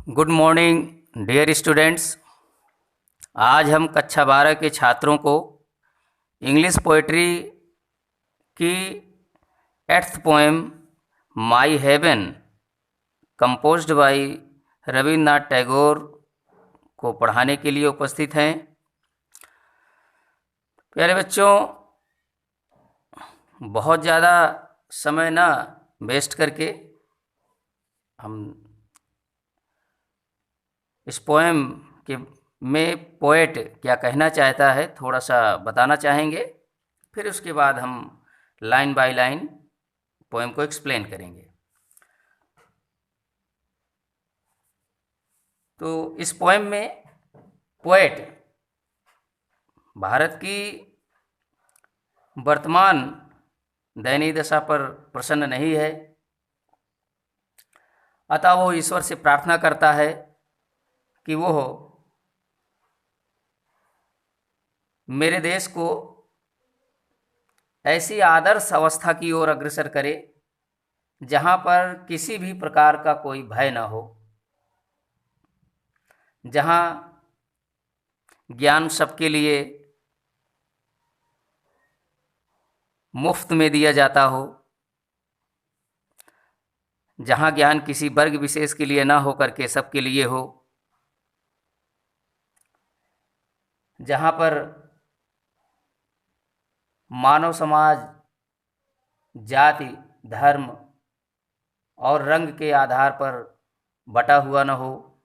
Good morning dear students. आज हम कक्षा 12 के छात्रों को इंग्लिश पोएट्री की 8th poem my heaven composed bye Rabindranath Tagore को पढ़ाने के लिए उपस्थित हैं। प्यारे बच्चों, बहुत ज़्यादा समय ना वेस्ट करके हम इस पोएम के में पोएट क्या कहना चाहता है थोड़ा सा बताना चाहेंगे। फिर उसके बाद हम लाइन बाय लाइन पोएम को एक्सप्लेन करेंगे। तो इस पोएम में पोएट भारत की वर्तमान दयनीय दशा पर प्रसन्न नहीं है, अतः वो ईश्वर से प्रार्थना करता है कि वो मेरे देश को ऐसी आदर्श अवस्था की ओर अग्रसर करे जहाँ पर किसी भी प्रकार का कोई भय न हो, जहाँ ज्ञान सबके लिए मुफ्त में दिया जाता हो, जहाँ ज्ञान किसी वर्ग विशेष के लिए ना हो करके सबके लिए हो, जहाँ पर मानव समाज जाति, धर्म और रंग के आधार पर बटा हुआ न हो,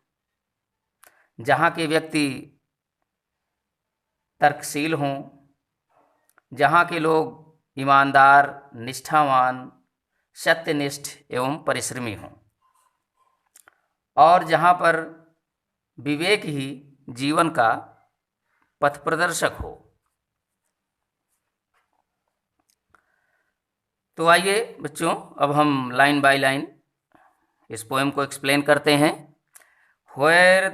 जहाँ के व्यक्ति तर्कशील हों, जहाँ के लोग ईमानदार, निष्ठावान, सत्यनिष्ठ एवं परिश्रमी हों, और जहाँ पर विवेक ही जीवन का पथ प्रदर्शक हो। तो आइए बच्चों, अब हम लाइन बाय लाइन इस पोएम को एक्सप्लेन करते हैं। Where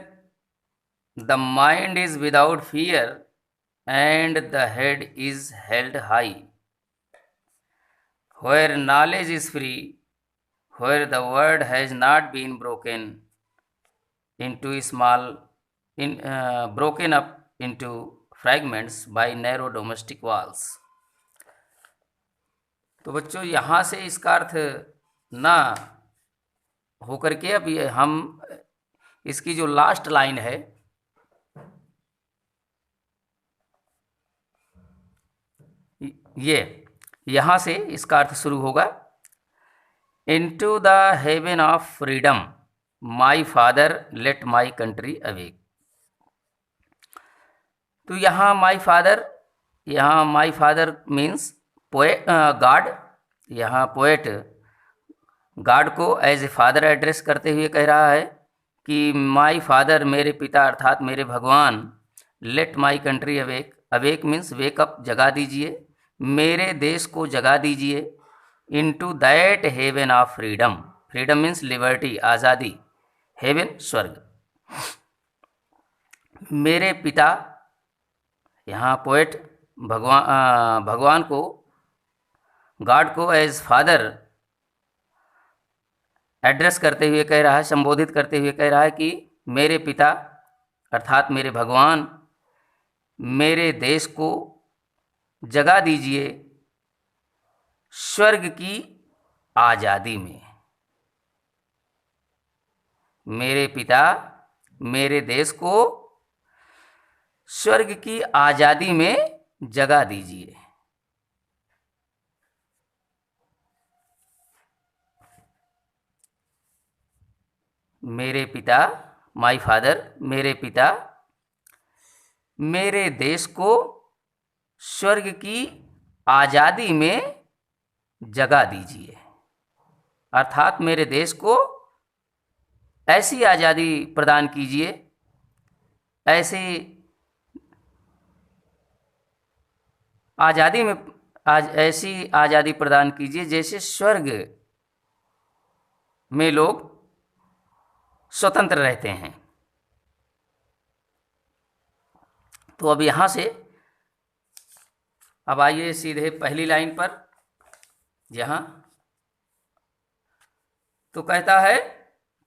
the mind is without fear and the head is held high, where knowledge is free, where the word has not been broken up into fragments by narrow domestic walls। तो बच्चों, यहाँ से इसका अर्थ ना होकर के अब हम इसकी जो लास्ट लाइन है, ये यहाँ से इसका अर्थ शुरू होगा। Into the haven of freedom my father let my country awake. तो यहाँ my father means poet God. यहाँ पोएट गॉड को एज ए फादर एड्रेस करते हुए कह रहा है कि माई फादर, मेरे पिता अर्थात मेरे भगवान, let my country awake. Awake means wake up, जगा दीजिए, मेरे देश को जगा दीजिए। Into that heaven of freedom, freedom means liberty, आज़ादी, हेवन स्वर्ग। मेरे पिता, यहाँ पोएट भगवान को, गॉड को एज फादर एड्रेस करते हुए कह रहा है, संबोधित करते हुए कह रहा है कि मेरे पिता अर्थात मेरे भगवान, मेरे देश को जगा दीजिए स्वर्ग की आज़ादी में। मेरे पिता मेरे देश को स्वर्ग की आज़ादी में जगा दीजिए। मेरे पिता, माई फादर, मेरे पिता, मेरे देश को स्वर्ग की आज़ादी में जगा दीजिए, अर्थात मेरे देश को ऐसी आज़ादी प्रदान कीजिए, ऐसी आज़ादी में ऐसी आज़ादी प्रदान कीजिए जैसे स्वर्ग में लोग स्वतंत्र रहते हैं। तो अब यहाँ से अब आइए सीधे पहली लाइन पर, जहाँ तो कहता है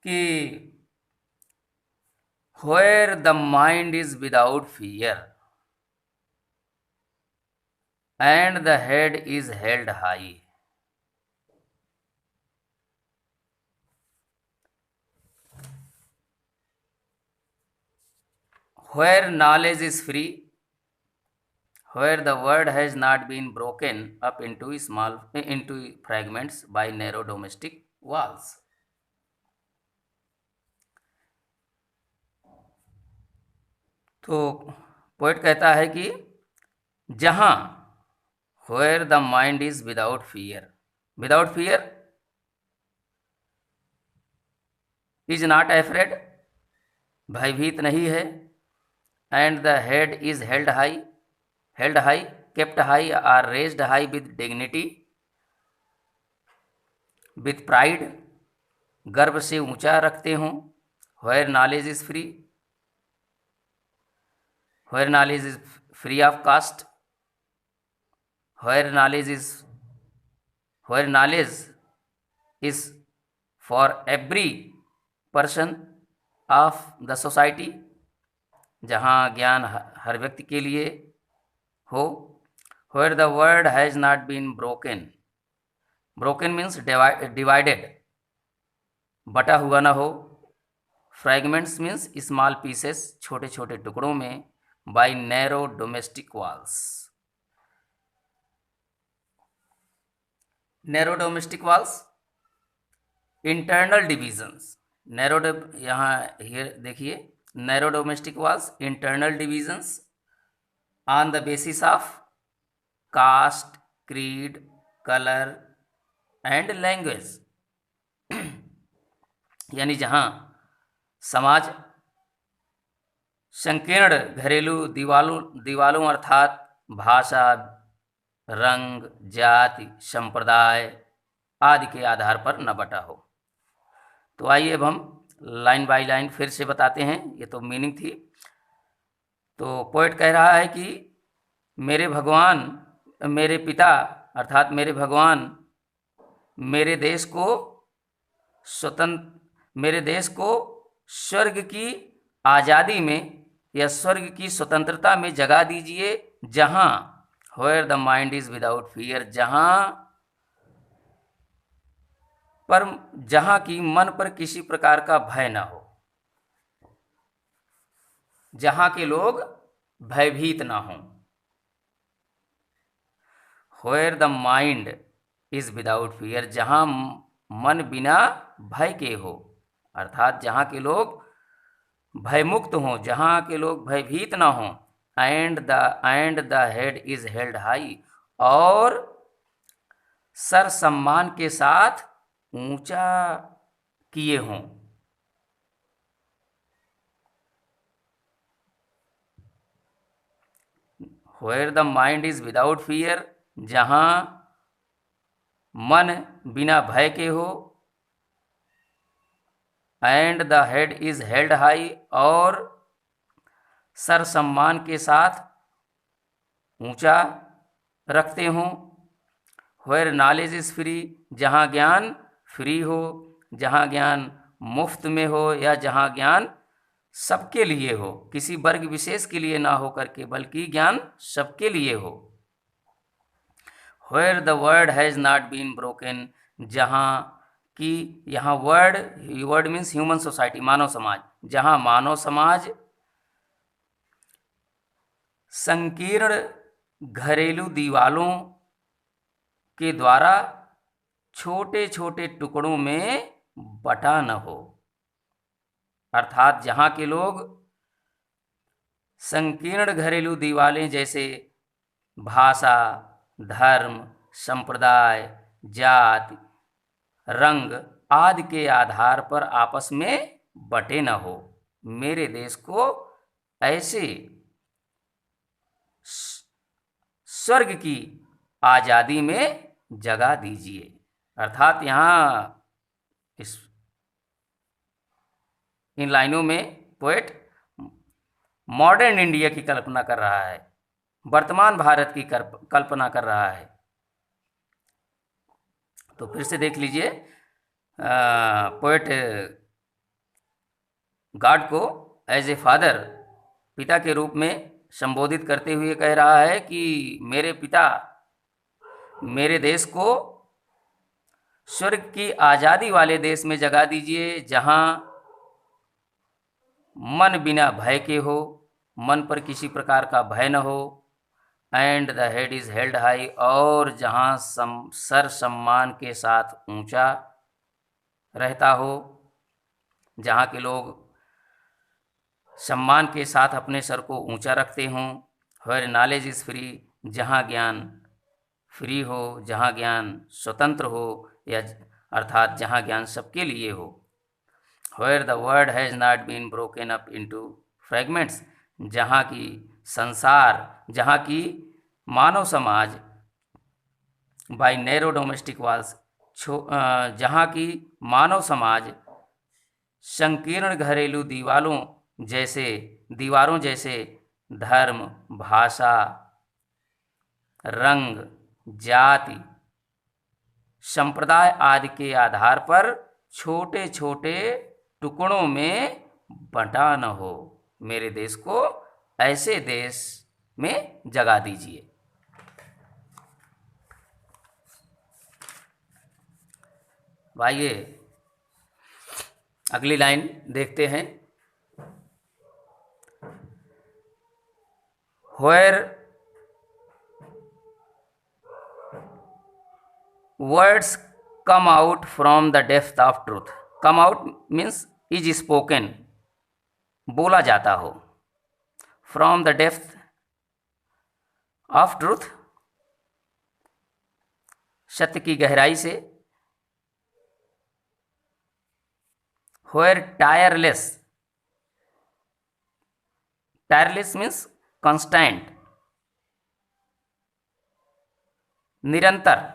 कि where the mind is without fear and the head is held high. Where knowledge is free, where the word has not been broken up into fragments by narrow domestic walls. तो poet कहता है कि जहां where the mind is without fear is not afraid, भयभीत नहीं है, and the head is held high, kept high or raised high with dignity, with pride, गर्व से ऊंचा रखते हों. where knowledge is free of caste, where knowledge is for every person of the society, जहाँ ज्ञान हर व्यक्ति के लिए हो. where the word has not been broken means divided, बटा हुआ ना हो. fragments means small pieces, छोटे छोटे टुकड़ों में, by narrow domestic walls. narrow domestic walls, internal divisions. यहाँ here देखिए, narrow domestic walls, internal divisions on the basis of caste, creed, color and language. यानी जहाँ समाज संकीर्ण घरेलू दीवालों अर्थात भाषा, रंग, जाति, संप्रदाय आदि के आधार पर न बटा हो. तो आइए अब हम लाइन बाय लाइन फिर से बताते हैं. ये तो मीनिंग थी. तो पोएट कह रहा है कि मेरे पिता अर्थात मेरे भगवान मेरे देश को स्वर्ग की आज़ादी में या स्वर्ग की स्वतंत्रता में जगा दीजिए, जहां where the mind is without fear, जहां की मन पर किसी प्रकार का भय ना हो, जहां के लोग भयभीत ना हों. where the mind is without fear, जहां मन बिना भय के हो, अर्थात जहां के लोग भयमुक्त हों, जहां के लोग भयभीत ना हों. And the head is held high, और सर सम्मान के साथ ऊंचा किए हों. where the mind is without fear, जहां मन बिना भय के हो. And the head is held high, और सर सम्मान के साथ ऊंचा रखते हों. where knowledge is free, जहाँ ज्ञान फ्री हो, जहाँ ज्ञान मुफ्त में हो, या जहाँ ज्ञान सबके लिए हो, किसी वर्ग विशेष के लिए ना हो करके, बल्कि ज्ञान सबके लिए हो. where the word has not been broken, जहाँ कि यहाँ वर्ड मीन्स ह्यूमन सोसाइटी, मानव समाज, जहाँ मानव समाज संकीर्ण घरेलू दीवालों के द्वारा छोटे छोटे टुकड़ों में बटा न हो, अर्थात जहाँ के लोग संकीर्ण घरेलू दीवालें जैसे भाषा, धर्म, संप्रदाय, जाति, रंग आदि के आधार पर आपस में बटे न हो, मेरे देश को ऐसे स्वर्ग की आज़ादी में जगा दीजिए. अर्थात यहाँ इन लाइनों में पोएट मॉडर्न इंडिया की कल्पना कर रहा है, वर्तमान भारत की कल्पना कर रहा है. तो फिर से देख लीजिए, पोएट गॉड को एज ए फादर, पिता के रूप में संबोधित करते हुए कह रहा है कि मेरे पिता, मेरे देश को स्वर्ग की आज़ादी वाले देश में जगा दीजिए, जहाँ मन बिना भय के हो, मन पर किसी प्रकार का भय न हो, and the head is held high, और जहाँ सर सम्मान के साथ ऊंचा रहता हो, जहाँ के लोग सम्मान के साथ अपने सर को ऊंचा रखते हों। वेयर नॉलेज इज़ फ्री, जहाँ ज्ञान फ्री हो, जहाँ ज्ञान स्वतंत्र हो, या अर्थात जहाँ ज्ञान सबके लिए हो। Where the world has not been broken up into fragments, जहाँ की संसार, जहाँ की मानव समाज बाय नैरो डोमेस्टिक वॉल्स, जहाँ की मानव समाज संकीर्ण घरेलू दीवारों जैसे धर्म, भाषा, रंग, जाति, संप्रदाय आदि के आधार पर छोटे छोटे टुकड़ों में बंटा न हो। मेरे देश को ऐसे देश में जगा दीजिए। आइए अगली लाइन देखते हैं। Where words come out from the depth of truth, come out means is spoken, बोला जाता हो, from the depth of truth, सत्य की गहराई से। Where tireless means constant, निरंतर।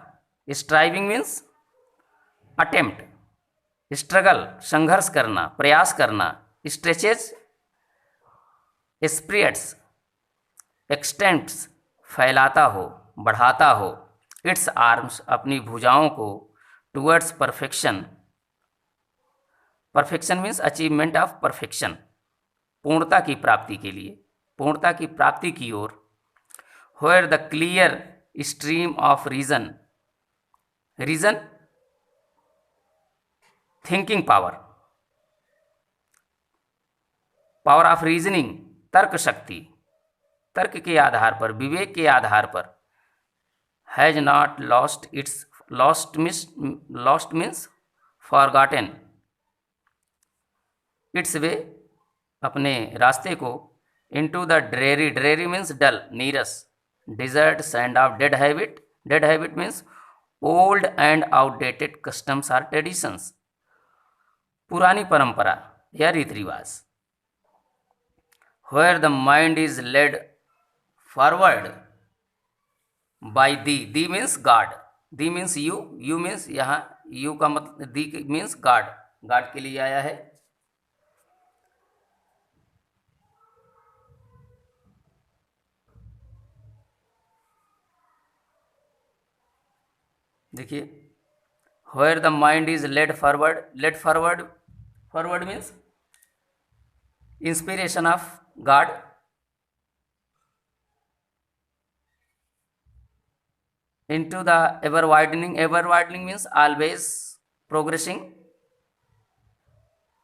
स्ट्राइविंग मीन्स अटेम्प्ट, स्ट्रगल संघर्ष करना, प्रयास करना। स्ट्रेचेज स्प्रेड्स, एक्सटेंड्स फैलाता हो, बढ़ाता हो। इट्स आर्म्स अपनी भुजाओं को, towards perfection, perfection means achievement of perfection, पूर्णता की प्राप्ति के लिए, पूर्णता की प्राप्ति की ओर। Where the clear stream of reason, reason thinking power, power of reasoning तर्क शक्ति, तर्क के आधार पर, विवेक के आधार पर। Has not lost its, lost means forgotten, its way अपने रास्ते को, into the dreary, dreary means dull, नीरस, desert sand of dead habit, dead habit means old and outdated customs are traditions, पुरानी परंपरा या रीति रिवाज। Where the mind is led forward by thee, thee means God, thee means you, you means यहाँ you का मतलब, दी means God, God के लिए आया है। देखिए, where the mind is led forward, led forward, forward means inspiration of God, into the ever widening, ever widening means always progressing,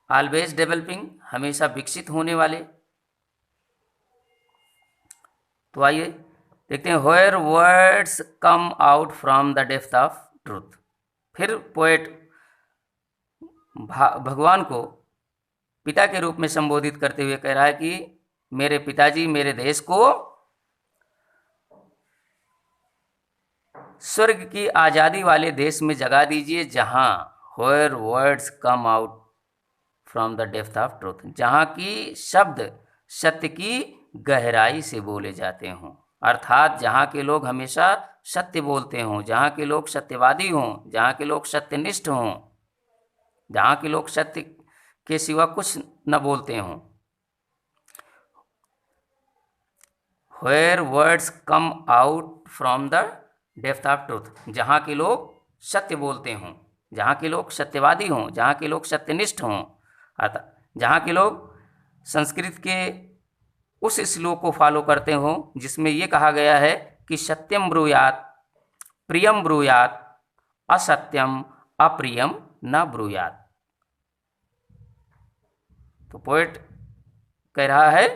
always developing, हमेशा विकसित होने वाले। तो आइए देखते हैं, where words come out from the depth of truth। फिर poet भगवान को पिता के रूप में संबोधित करते हुए कह रहा है कि मेरे पिताजी, मेरे देश को स्वर्ग की आज़ादी वाले देश में जगा दीजिए, जहाँ where words come out from the depth of truth, जहाँ की शब्द सत्य की गहराई से बोले जाते हों, अर्थात जहाँ के लोग हमेशा सत्य बोलते हों, जहाँ के लोग सत्यवादी हों, जहाँ के लोग सत्यनिष्ठ हों, जहाँ के लोग सत्य के सिवा कुछ न बोलते हों। Where words come out from the depth of truth, जहाँ के लोग सत्य बोलते हों, जहाँ के लोग सत्यवादी हों, जहाँ के लोग सत्यनिष्ठ हों, अर्थात जहाँ के लोग संस्कृत के उस श्लोक को फॉलो करते हो जिसमें ये कहा गया है कि सत्यम ब्रूयात, प्रियम ब्रूयात, असत्यम अप्रियम न ब्रूयात। तो पोएट कह रहा है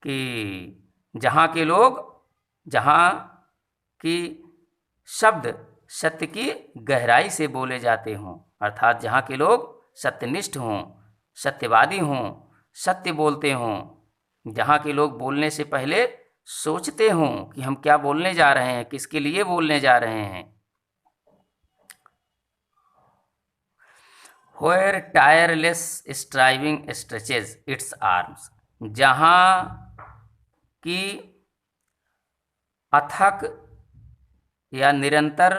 कि जहाँ के लोग, जहाँ की शब्द सत्य की गहराई से बोले जाते हों, अर्थात जहाँ के लोग सत्यनिष्ठ हों, सत्यवादी हों, सत्य बोलते हों, जहाँ के लोग बोलने से पहले सोचते हों कि हम क्या बोलने जा रहे हैं, किसके लिए बोलने जा रहे हैं। Where tireless striving stretches its arms, जहाँ की अथक या निरंतर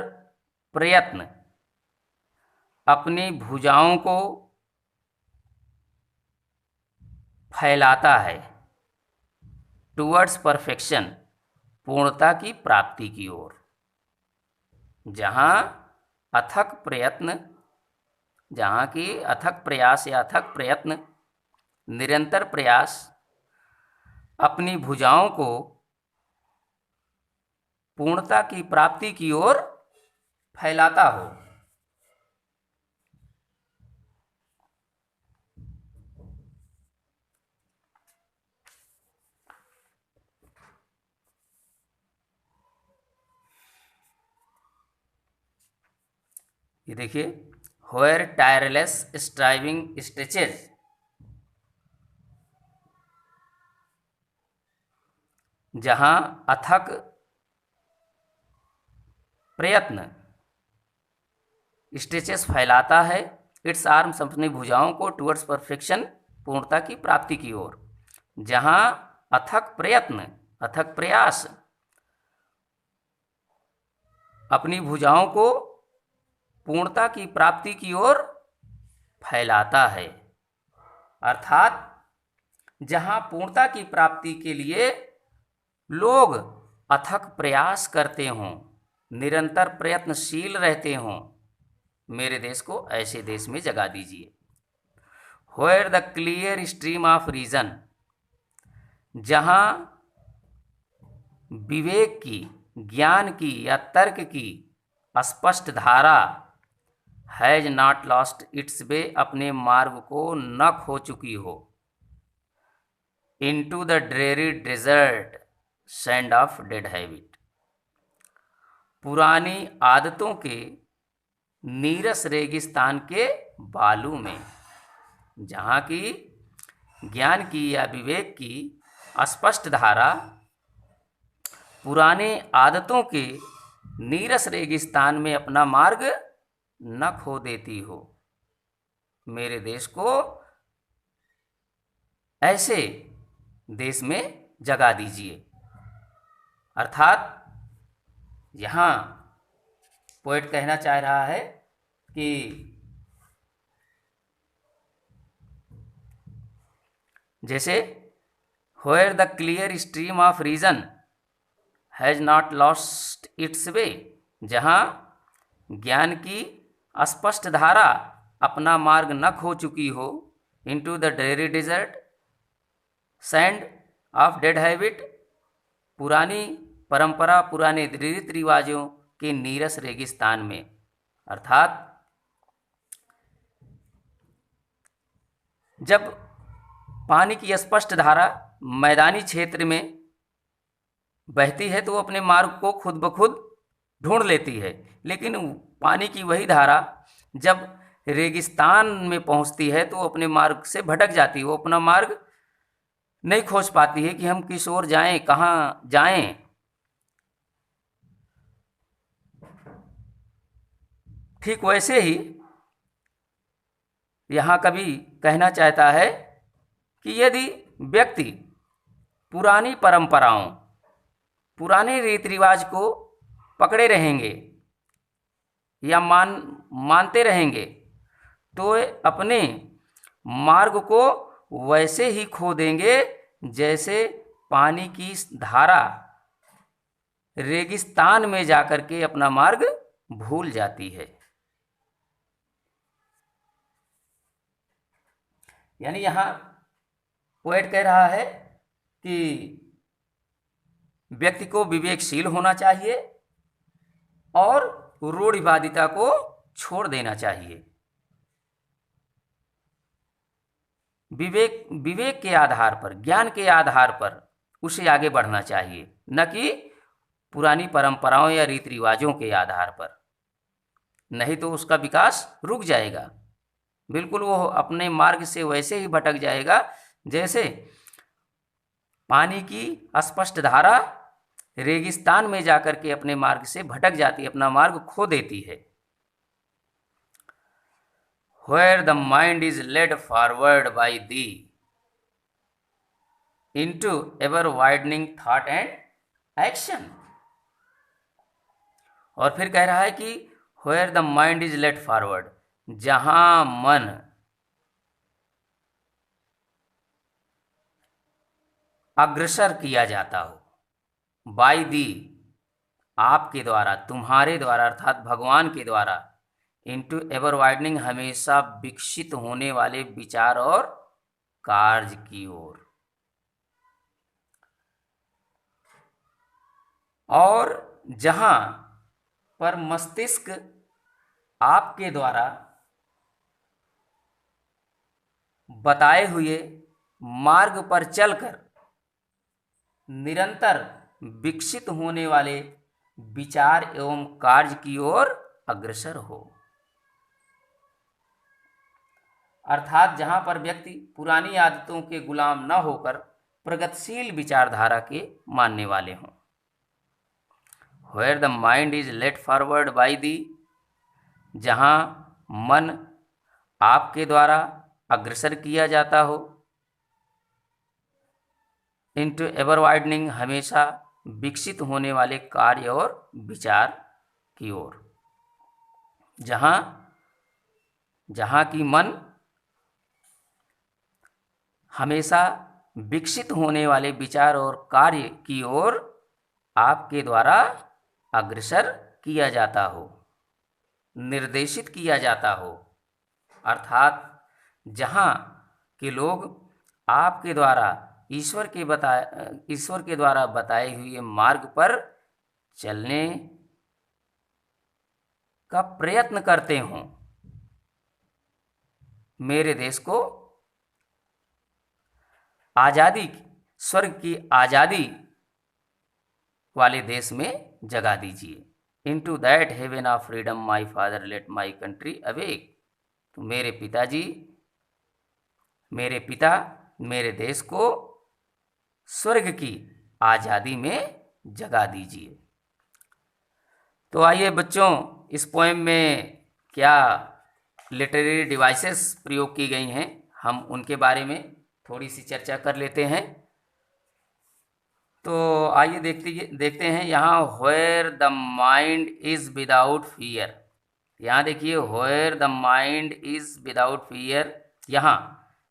प्रयत्न अपनी भुजाओं को फैलाता है, टूवर्ड्स परफेक्शन, पूर्णता की प्राप्ति की ओर। जहाँ अथक प्रयत्न, जहाँ की अथक प्रयास या अथक प्रयत्न, निरंतर प्रयास अपनी भुजाओं को पूर्णता की प्राप्ति की ओर फैलाता हो। ये देखिए, Where tireless striving stretches, जहाँ अथक प्रयत्न स्ट्रेचेस फैलाता है, इट्स आर्म्स, अपनी भुजाओं को, टूवर्ड्स परफेक्शन, पूर्णता की प्राप्ति की ओर। जहाँ अथक प्रयत्न, अथक प्रयास अपनी भुजाओं को पूर्णता की प्राप्ति की ओर फैलाता है, अर्थात जहाँ पूर्णता की प्राप्ति के लिए लोग अथक प्रयास करते हों, निरंतर प्रयत्नशील रहते हों, मेरे देश को ऐसे देश में जगा दीजिए। Where the clear stream of reason, जहाँ विवेक की, ज्ञान की या तर्क की स्पष्ट धारा has not lost its way, अपने मार्ग को न खो चुकी हो, into the dreary desert sand of dead habit, पुरानी आदतों के नीरस रेगिस्तान के बालू में। जहाँ की ज्ञान की या विवेक की स्पष्ट धारा पुराने आदतों के नीरस रेगिस्तान में अपना मार्ग न खो देती हो, मेरे देश को ऐसे देश में जगा दीजिए। अर्थात यहाँ पोएट कहना चाह रहा है कि जैसे Where the clear stream of reason has not lost its way, जहाँ ज्ञान की स्पष्ट धारा अपना मार्ग न खो चुकी हो, into the dreary desert sand of dead habit, पुरानी परंपरा, पुराने रीति रिवाजों के नीरस रेगिस्तान में। अर्थात जब पानी की स्पष्ट धारा मैदानी क्षेत्र में बहती है तो वो अपने मार्ग को खुद ब खुद ढूंढ लेती है, लेकिन पानी की वही धारा जब रेगिस्तान में पहुंचती है तो अपने मार्ग से भटक जाती है, वो अपना मार्ग नहीं खोज पाती है कि हम किस ओर जाएं, कहाँ जाएं। ठीक वैसे ही यहाँ कवि कहना चाहता है कि यदि व्यक्ति पुरानी परंपराओं, पुराने रीति रिवाज को पकड़े रहेंगे या मानते रहेंगे तो अपने मार्ग को वैसे ही खो देंगे जैसे पानी की धारा रेगिस्तान में जाकर के अपना मार्ग भूल जाती है। यानी यहाँ पोएट कह रहा है कि व्यक्ति को विवेकशील होना चाहिए और रूढ़िवादिता को छोड़ देना चाहिए। विवेक विवेक के आधार पर, ज्ञान के आधार पर उसे आगे बढ़ना चाहिए, न कि पुरानी परंपराओं या रीति रिवाजों के आधार पर। नहीं तो उसका विकास रुक जाएगा, बिल्कुल वो अपने मार्ग से वैसे ही भटक जाएगा जैसे पानी की अस्पष्ट धारा रेगिस्तान में जाकर के अपने मार्ग से भटक जाती है, अपना मार्ग खो देती है। Where the mind is led forward by thee into ever widening thought and action। और फिर कह रहा है कि where the mind is led forward, जहां मन अग्रसर किया जाता हो, by thee आपके द्वारा, तुम्हारे द्वारा अर्थात भगवान के द्वारा, इनटू एवर वाइडनिंग हमेशा विकसित होने वाले विचार और कार्य की ओर। और जहां पर मस्तिष्क आपके द्वारा बताए हुए मार्ग पर चलकर निरंतर विकसित होने वाले विचार एवं कार्य की ओर अग्रसर हो। अर्थात जहां पर व्यक्ति पुरानी आदतों के गुलाम न होकर प्रगतिशील विचारधारा के मानने वाले हों। Where the mind is led forward by thee, जहां मन आपके द्वारा अग्रसर किया जाता हो, इनटू एवर वाइडनिंग हमेशा विकसित होने वाले कार्य और विचार की ओर। जहां की मन हमेशा विकसित होने वाले विचार और कार्य की ओर आपके द्वारा अग्रसर किया जाता हो, निर्देशित किया जाता हो। अर्थात जहां के लोग आपके द्वारा ईश्वर के द्वारा बताए हुए मार्ग पर चलने का प्रयत्न करते हों। मेरे देश को आज़ादी, स्वर्ग की आज़ादी वाले देश में जगा दीजिए। Into that heaven of freedom my father let my country awake. तो मेरे पिताजी, मेरे पिता मेरे देश को स्वर्ग की आज़ादी में जगा दीजिए। तो आइए बच्चों, इस पोएम में क्या लिटरेरी डिवाइसेस प्रयोग की गई हैं, हम उनके बारे में थोड़ी सी चर्चा कर लेते हैं। तो आइए देखते हैं। यहाँ where the mind is without fear, यहाँ देखिए where the mind is without fear.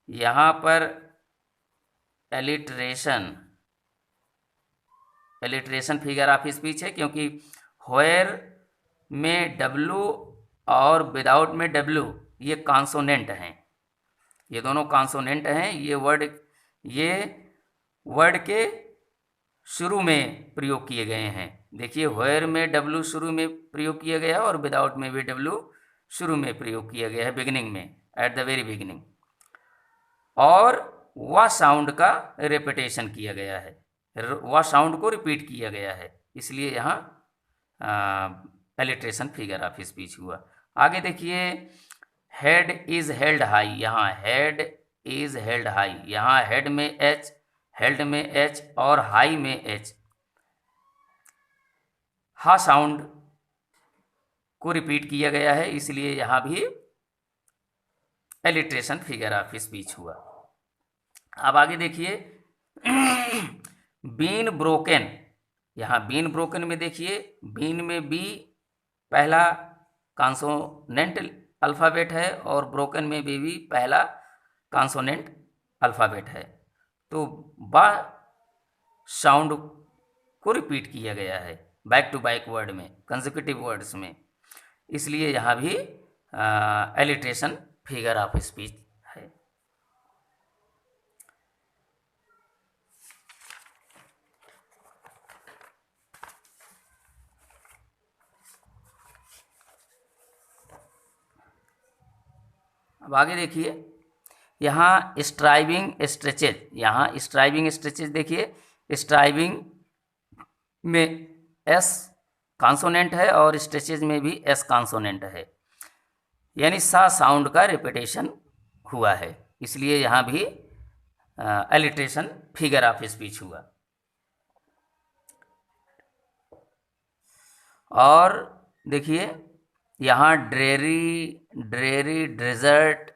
यहाँ पर एलिट्रेशन फिगर ऑफ स्पीच है, क्योंकि व्हेयर में W और विदाउट में W ये कॉन्सोनेंट हैं, ये दोनों कॉन्सोनेंट हैं। ये वर्ड के शुरू में प्रयोग किए गए हैं। देखिए व्हेयर में W शुरू में प्रयोग किया गया और विदाउट में भी W शुरू में प्रयोग किया गया है, बिगिनिंग में, एट द वेरी बिगिनिंग। और वह साउंड का रिपीटेशन किया गया है, वह साउंड को रिपीट किया गया है, इसलिए यहाँ एलिट्रेशन फिगर ऑफ स्पीच हुआ। आगे देखिए हेड इज हेल्ड हाई, यहाँ हेड इज हेल्ड हाई, यहाँ हेड में H, हेल्ड में H और हाई में H, हा साउंड को रिपीट किया गया है, इसलिए यहाँ भी एलिट्रेशन फिगर ऑफ स्पीच हुआ। अब आगे देखिए बीन ब्रोकन, यहाँ बीन ब्रोकन में देखिए बीन में B पहला कॉन्सोनेंट अल्फ़ाबेट है और ब्रोकन में भी पहला कॉन्सोनेंट अल्फ़ाबेट है। तो बा साउंड को रिपीट किया गया है बैक टू बैक वर्ड में, कंसेक्यूटिव वर्ड्स में, इसलिए यहाँ भी एलिट्रेशन फिगर ऑफ स्पीच है। अब आगे देखिए, यहाँ स्ट्राइविंग स्ट्रेचेज, यहाँ स्ट्राइविंग स्ट्रेचेज देखिए, स्ट्राइविंग में एस कॉन्सोनेंट है और स्ट्रेचेज में भी एस कॉन्सोनेंट है, यानी सा साउंड का रिपीटेशन हुआ है, इसलिए यहाँ भी एलिट्रेशन फिगर ऑफ स्पीच हुआ। और देखिए यहाँ dreary, dreary, desert,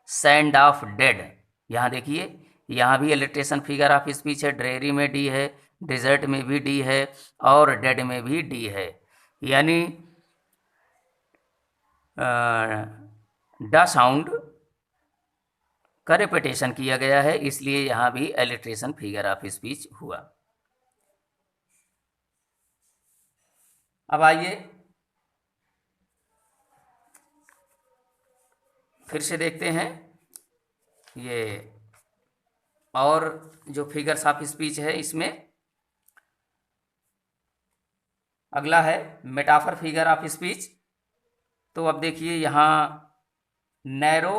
sand of dead, यहाँ देखिए यहाँ भी एलिट्रेशन फिगर ऑफ स्पीच है। ड्रेरी में डी है, डेजर्ट में भी डी है और डेड में भी डी है, यानी ड साउंड का रिपीटेशन किया गया है, इसलिए यहाँ भी एलिट्रेशन फिगर ऑफ स्पीच हुआ। अब आइए फिर से देखते हैं ये और जो फिगर्स ऑफ स्पीच है, इसमें अगला है मेटाफर फिगर ऑफ स्पीच। तो अब देखिए यहाँ नैरो,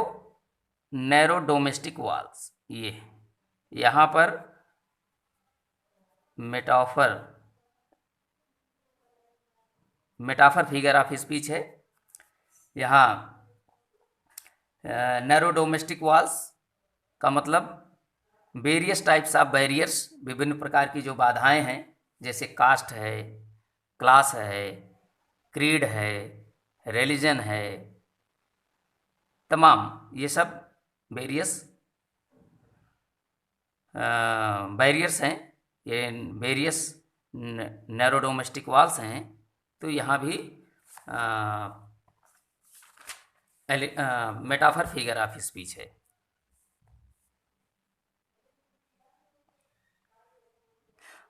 नैरो डोमेस्टिक वॉल्स, ये यहाँ पर metaphor, metaphor figure of speech है। यहाँ नैरो डोमेस्टिक वॉल्स का मतलब वेरियस टाइप्स ऑफ बैरियर्स, विभिन्न प्रकार की जो बाधाएं हैं, जैसे कास्ट है, क्लास है, क्रीड है, रिलीजन है, तमाम ये सब वेरियस बैरियर्स हैं, ये वेरियस नैरो डोमेस्टिक वॉल्स हैं। तो यहाँ भी मेटाफर फिगर ऑफ स्पीच है।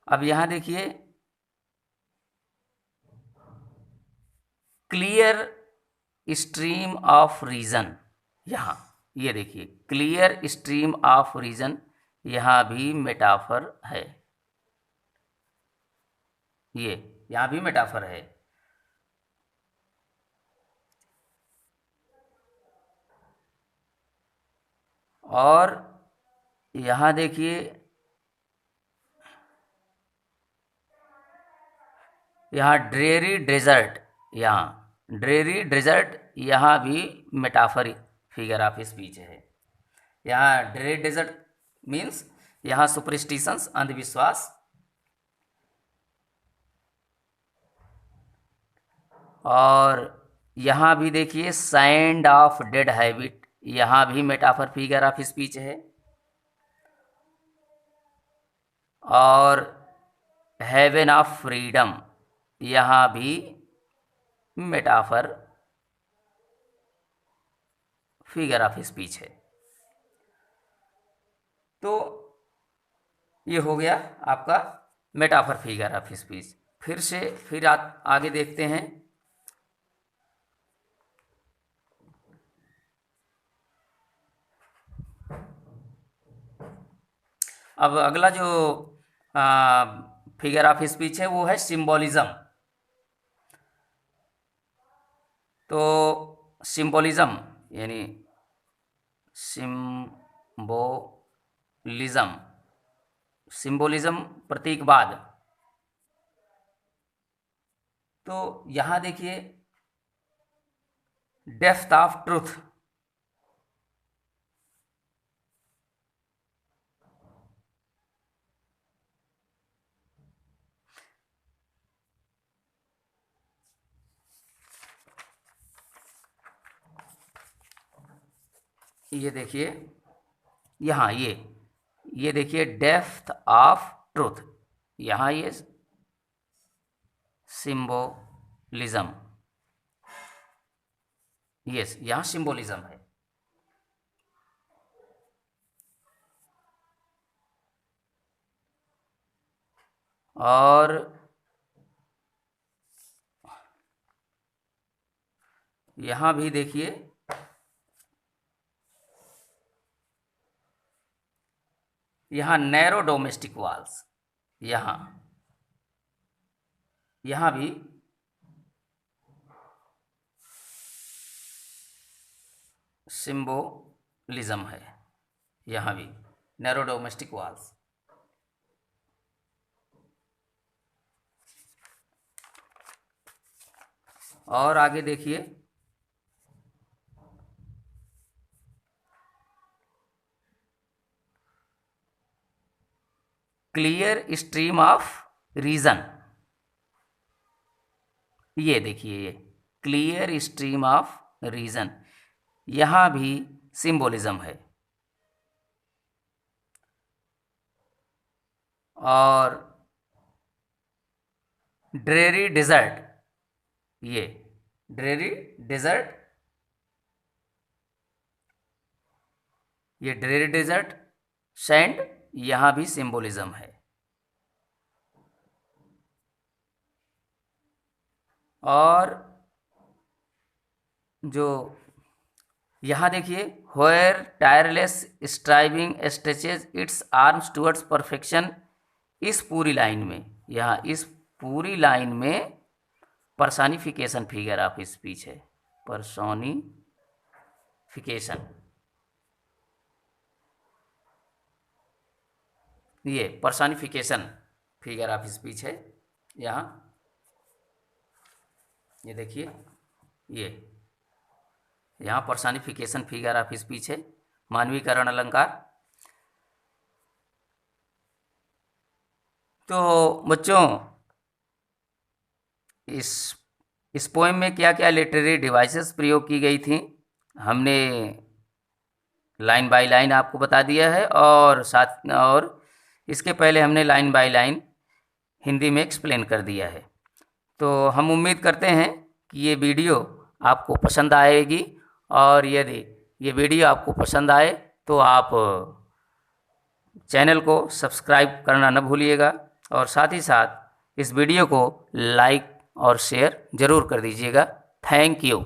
अब यहाँ देखिए क्लियर स्ट्रीम ऑफ रीजन, यहाँ ये देखिए क्लियर स्ट्रीम ऑफ रीजन, यहाँ भी मेटाफर है, ये यहाँ भी मेटाफर है। और यहाँ देखिए यहाँ ड्रेरी डेजर्ट, यहाँ ड्रेरी डेजर्ट, यहाँ भी मेटाफर फिगर ऑफ स्पीच है। यहाँ ड्रेरी डेजर्ट मीन्स यहाँ सुपरस्टिशंस, अंधविश्वास, और यहाँ भी देखिए साइंड ऑफ डेड हैबिट, यहाँ भी मेटाफर फिगर ऑफ स्पीच है। और हेवन ऑफ फ्रीडम, यहाँ भी मेटाफर फिगर ऑफ स्पीच है। तो ये हो गया आपका मेटाफर फिगर ऑफ स्पीच। फिर आगे देखते हैं। अब अगला जो फिगर ऑफ स्पीच है वो है सिंबोलिज्म। तो सिंबोलिज्म यानी सिंबोलिज्म, सिंबोलिज्म प्रतीकवाद। तो यहाँ देखिए डेप्थ ऑफ ट्रूथ, ये देखिए यहाँ ये देखिए डेप्थ ऑफ ट्रूथ, यहाँ ये सिंबोलिज्म, यस यहाँ सिंबोलिज्म है। और यहाँ भी देखिए यहाँ नैरो डोमेस्टिक वॉल्स, यहाँ भी सिंबोलिज्म है यहाँ भी, नैरो डोमेस्टिक वॉल्स। और आगे देखिए, क्लियर स्ट्रीम ऑफ रीजन, ये देखिए, ये क्लियर स्ट्रीम ऑफ रीजन, यहाँ भी सिंबोलिज्म है। और ड्रेरी डिजर्ट, ये ड्रेरी डिजर्ट, ये ड्रेरी डिजर्ट सैंड, यहाँ भी सिंबोलिज्म है। और जो यहाँ देखिए, where tireless striving stretches it's arms towards perfection, इस पूरी लाइन में, यहाँ इस पूरी लाइन में पर्सोनिफिकेशन फिगर ऑफ स्पीच है, पर्सोनिफिकेशन, ये पर्सोनिफिकेशन फिगर ऑफ स्पीच है यहाँ, ये देखिए, ये यहाँ पर्सोनिफिकेशन फिगर ऑफ स्पीच है, मानवीकरण अलंकार। तो बच्चों, इस पोएम में क्या क्या लिटरेरी डिवाइसेस प्रयोग की गई थी, हमने लाइन बाय लाइन आपको बता दिया है, और साथ और इसके पहले हमने लाइन बाय लाइन हिंदी में एक्सप्लेन कर दिया है। तो हम उम्मीद करते हैं कि ये वीडियो आपको पसंद आएगी, और यदि ये वीडियो आपको पसंद आए तो आप चैनल को सब्सक्राइब करना न भूलिएगा, और साथ ही साथ इस वीडियो को लाइक और शेयर ज़रूर कर दीजिएगा। Thank you.